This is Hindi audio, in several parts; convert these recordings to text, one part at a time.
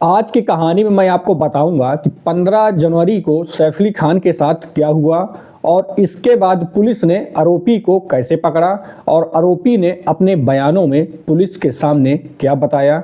आज की कहानी में मैं आपको बताऊंगा कि 15 जनवरी को सैफ अली खान के साथ क्या हुआ और इसके बाद पुलिस ने आरोपी को कैसे पकड़ा और आरोपी ने अपने बयानों में पुलिस के सामने क्या बताया।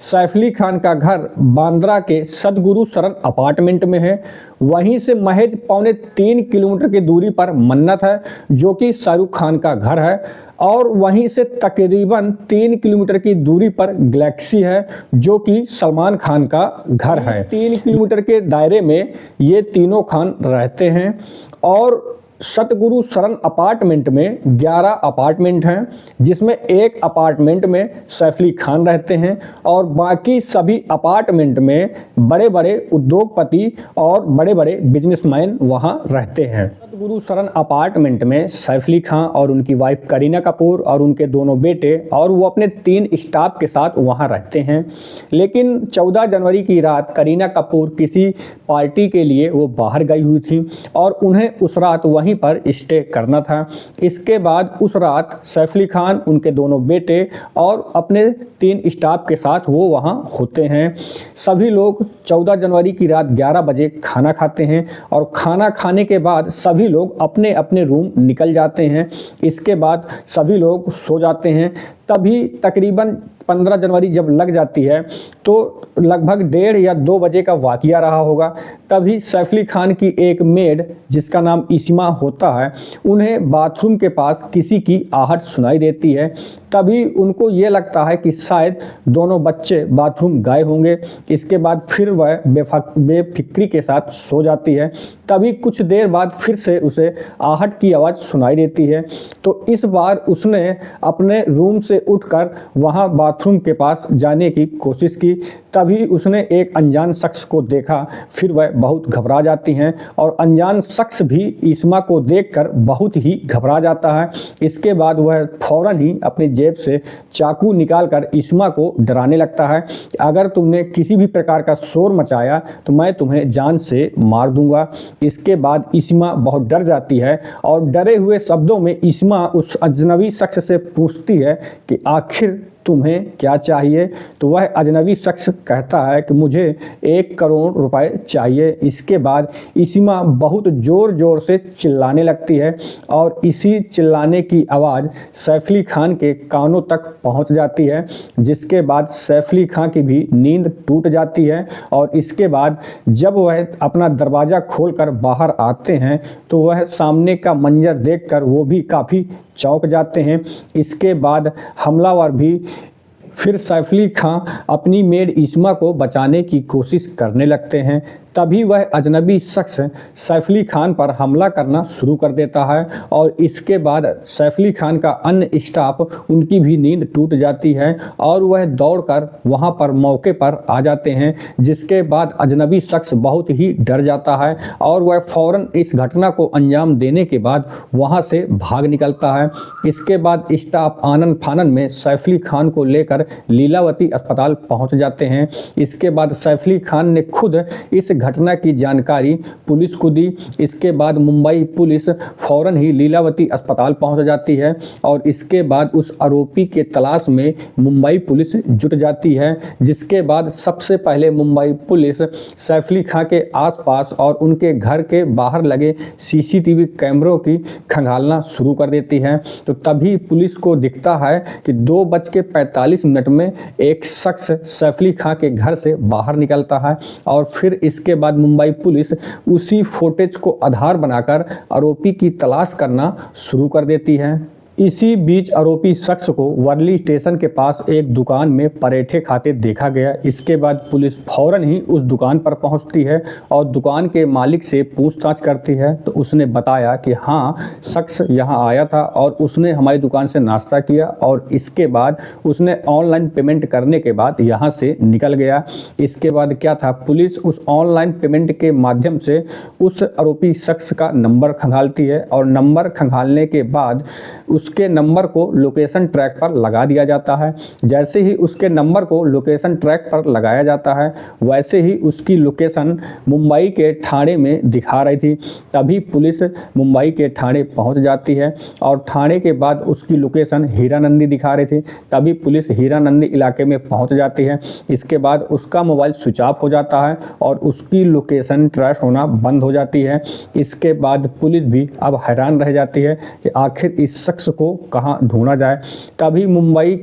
सैफ अली खान का घर बांद्रा के सदगुरु शरण अपार्टमेंट में है। वहीं से महज 3.25 किलोमीटर की दूरी पर मन्नत है जो कि शाहरुख खान का घर है और वहीं से तकरीबन 3 किलोमीटर की दूरी पर गैलेक्सी है जो कि सलमान खान का घर है। 3 किलोमीटर के दायरे में ये तीनों खान रहते हैं और सतगुरु शरण अपार्टमेंट में 11 अपार्टमेंट हैं जिसमें एक अपार्टमेंट में सैफ अली खान रहते हैं और बाकी सभी अपार्टमेंट में बड़े बड़े उद्योगपति और बड़े बड़े बिजनेसमैन वहां रहते हैं। सतगुरु शरण अपार्टमेंट में सैफ अली खान और उनकी वाइफ करीना कपूर और उनके दोनों बेटे और वो अपने 3 स्टाफ के साथ वहां रहते हैं। लेकिन 14 जनवरी की रात करीना कपूर किसी पार्टी के लिए वो बाहर गई हुई थी और उन्हें उस रात वहीं पर स्टे करना था। इसके बाद उस रात सैफ अली खान, उनके दोनों बेटे और अपने 3 स्टाफ के साथ वो वहां होते हैं। सभी लोग 14 जनवरी की रात 11 बजे खाना खाते हैं और खाना खाने के बाद सभी लोग अपने अपने रूम निकल जाते हैं। इसके बाद सभी लोग सो जाते हैं। तभी तकरीबन 15 जनवरी जब लग जाती है तो लगभग 1:30 या 2 बजे का वाक़या रहा होगा। तभी सैफ अली खान की एक मेड जिसका नाम इस्मा होता है, उन्हें बाथरूम के पास किसी की आहट सुनाई देती है। तभी उनको ये लगता है कि शायद दोनों बच्चे बाथरूम गए होंगे। इसके बाद फिर वह बेफिक्री के साथ सो जाती है। तभी कुछ देर बाद फिर से उसे आहट की आवाज़ सुनाई देती है तो इस बार उसने अपने रूम से उठकर वहां बाथरूम के पास जाने की कोशिश की। तभी उसने एक अनजान शख्स को देखा। फिर वह बहुत घबरा जाती हैं और अनजान शख्स भी इस्मा को देखकर बहुत ही घबरा जाता है। इसके बाद वह फौरन ही अपनी जेब से चाकू निकालकर इस्मा को डराने लगता है कि अगर तुमने किसी भी प्रकार का शोर मचाया तो मैं तुम्हें जान से मार दूंगा। इसके बाद इस्मा बहुत डर जाती है और डरे हुए शब्दों में इस्मा उस अजनबी शख्स से पूछती है कि आखिर तुम्हें क्या चाहिए। तो वह अजनबी शख्स कहता है कि मुझे 1 करोड़ रुपए चाहिए। इसके बाद इस्मा बहुत ज़ोर ज़ोर से चिल्लाने लगती है और इसी चिल्लाने की आवाज़ सैफ अली खान के कानों तक पहुंच जाती है, जिसके बाद सैफ अली खान की भी नींद टूट जाती है। और इसके बाद जब वह अपना दरवाज़ा खोलकर बाहर आते हैं तो वह सामने का मंजर देखकर वो भी काफ़ी चौंक जाते हैं। इसके बाद हमलावर भी फिर सैफ अली खान अपनी मेड इस्मा को बचाने की कोशिश करने लगते हैं। तभी वह अजनबी शख्स सैफ अली खान पर हमला करना शुरू कर देता है और इसके बाद सैफ अली खान का अन्य स्टाफ, उनकी भी नींद टूट जाती है और वह दौड़कर वहां पर मौके पर आ जाते हैं। जिसके बाद अजनबी शख्स बहुत ही डर जाता है और वह फौरन इस घटना को अंजाम देने के बाद वहां से भाग निकलता है। इसके बाद स्टाफ आनन फानन में सैफ अली खान को लेकर लीलावती अस्पताल पहुंच जाते हैं। इसके बाद सैफ अली खान ने खुद इस घटना की जानकारी पुलिस को दी। इसके बाद मुंबई पुलिस फौरन ही लीलावती अस्पताल पहुंच जाती है और इसके बाद उस आरोपी के तलाश में मुंबई पुलिस जुट जाती है। जिसके बाद सबसे पहले मुंबई पुलिस सैफ अली खान के आसपास और उनके घर के बाहर लगे सीसीटीवी कैमरों की खंगालना शुरू कर देती है। तो तभी पुलिस को दिखता है कि 2:45 में एक शख्स सैफ अली खान के घर से बाहर निकलता है और फिर इसके बाद मुंबई पुलिस उसी फुटेज को आधार बनाकर आरोपी की तलाश करना शुरू कर देती है। इसी बीच आरोपी शख्स को वर्ली स्टेशन के पास एक दुकान में पराठे खाते देखा गया। इसके बाद पुलिस फौरन ही उस दुकान पर पहुंचती है और दुकान के मालिक से पूछताछ करती है तो उसने बताया कि हाँ, शख्स यहां आया था और उसने हमारी दुकान से नाश्ता किया और इसके बाद उसने ऑनलाइन पेमेंट करने के बाद यहां से निकल गया। इसके बाद क्या था, पुलिस उस ऑनलाइन पेमेंट के माध्यम से उस आरोपी शख्स का नंबर खंगालती है और नंबर खंगालने के बाद उस उसके नंबर को लोकेशन ट्रैक पर लगा दिया जाता है। जैसे ही उसके नंबर को लोकेशन ट्रैक पर लगाया जाता है, वैसे ही उसकी लोकेशन मुंबई के थाने में दिखा रही थी। तभी पुलिस मुंबई के थाने पहुंच जाती है और थाने के बाद उसकी लोकेशन हीरानंदी दिखा रही थी। तभी पुलिस हीरानंदी इलाके में पहुंच जाती है। इसके बाद उसका मोबाइल स्विच ऑफ हो जाता है और उसकी लोकेशन ट्रैश होना बंद हो जाती है। इसके बाद पुलिस भी अब हैरान रह जाती है कि आखिर इस शख्स को कहां ढूंढा जाए। तभी मुंबई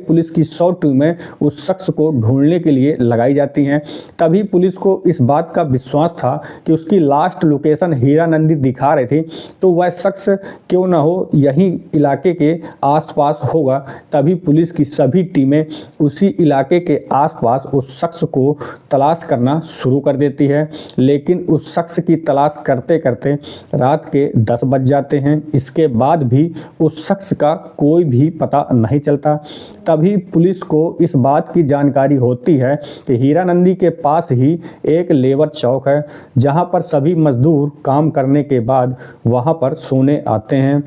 पुलिस की 100 टीमें उस शख्स को ढूंढने के लिए लगाई जाती हैं। तभी पुलिस को इस बात का विश्वास था कि उसकी लास्ट लोकेशन हीरानंदी दिखा रही थी, तो वह शख्स क्यों ना हो यही इलाके के आसपास होगा। तभी पुलिस की सभी टीमें उसी इलाके के आसपास उस शख्स को तलाश करना शुरू कर देती है। लेकिन उस शख्स की तलाश करते करते रात के 10 बज जाते हैं। इसके बाद भी उस शख्स का कोई भी पता नहीं चलता। तभी पुलिस को इस बात की जानकारी होती है कि हीरानंदी के पास ही एक लेबर चौक है, जहां पर सभी मजदूर काम करने के बाद वहां पर सोने आते हैं।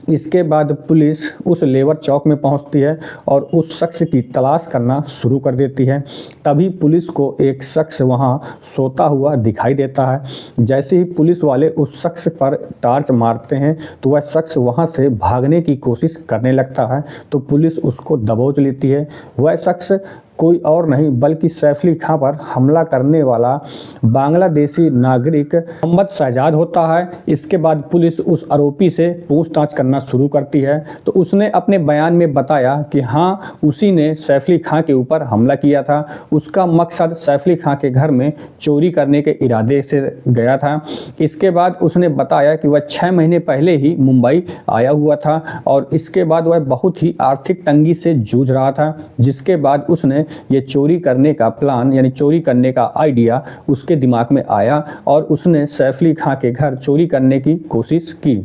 इसके बाद पुलिस उस लेबर चौक में पहुंचती है और उस शख्स की तलाश करना शुरू कर देती है। तभी पुलिस को एक शख्स वहां सोता हुआ दिखाई देता है। जैसे ही पुलिस वाले उस शख्स पर टार्च मारते हैं तो वह शख्स वहां से भागने की कोशिश करने लगता है, तो पुलिस उसको दबोच लेती है। वह शख्स कोई और नहीं बल्कि सैफ अली खां पर हमला करने वाला बांग्लादेशी नागरिक मोहम्मद शहजाद होता है। इसके बाद पुलिस उस आरोपी से पूछताछ करना शुरू करती है, तो उसने अपने बयान में बताया कि हाँ, उसी ने सैफ अली खां के ऊपर हमला किया था। उसका मकसद सैफ अली खां के घर में चोरी करने के इरादे से गया था। इसके बाद उसने बताया कि वह 6 महीने पहले ही मुंबई आया हुआ था और इसके बाद वह बहुत ही आर्थिक तंगी से जूझ रहा था, जिसके बाद उसने ये चोरी करने का प्लान यानी चोरी करने का आइडिया उसके दिमाग में आया और उसने सैफ अली खां के घर चोरी करने की कोशिश की।